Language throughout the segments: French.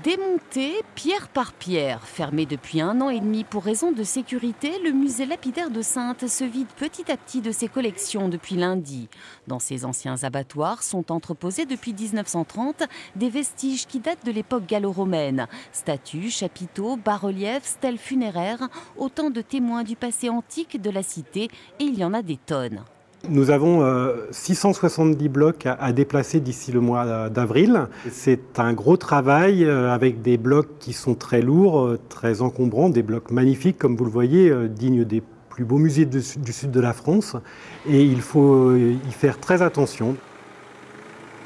Démonté pierre par pierre, fermé depuis 1 an et demi pour raison de sécurité, le musée lapidaire de Saintes se vide petit à petit de ses collections depuis lundi. Dans ces anciens abattoirs sont entreposés depuis 1930 des vestiges qui datent de l'époque gallo-romaine. Statues, chapiteaux, bas-reliefs, stèles funéraires, autant de témoins du passé antique de la cité, et il y en a des tonnes. Nous avons 670 blocs à déplacer d'ici le mois d'avril. C'est un gros travail avec des blocs qui sont très lourds, très encombrants, des blocs magnifiques comme vous le voyez, dignes des plus beaux musées du sud de la France. Et il faut y faire très attention.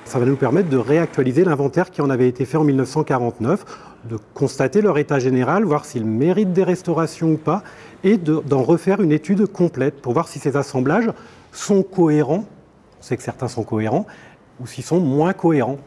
Ça va nous permettre de réactualiser l'inventaire qui en avait été fait en 1949, de constater leur état général, voir s'ils méritent des restaurations ou pas, et d'en refaire une étude complète pour voir si ces assemblages sont cohérents, on sait que certains sont cohérents, ou s'ils sont moins cohérents.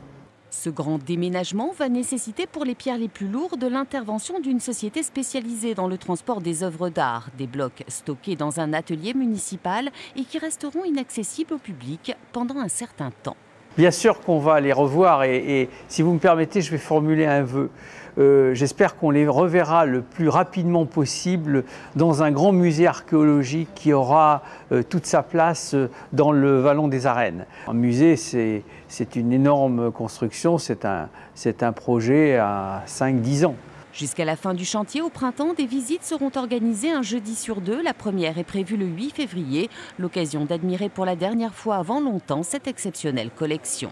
Ce grand déménagement va nécessiter pour les pierres les plus lourdes l'intervention d'une société spécialisée dans le transport des œuvres d'art, des blocs stockés dans un atelier municipal et qui resteront inaccessibles au public pendant un certain temps. Bien sûr qu'on va les revoir et si vous me permettez, je vais formuler un vœu. J'espère qu'on les reverra le plus rapidement possible dans un grand musée archéologique qui aura toute sa place dans le Vallon des Arènes. Un musée, c'est une énorme construction, c'est un projet à 5-10 ans. Jusqu'à la fin du chantier, au printemps, des visites seront organisées un jeudi sur 2. La première est prévue le 8 février, l'occasion d'admirer pour la dernière fois avant longtemps cette exceptionnelle collection.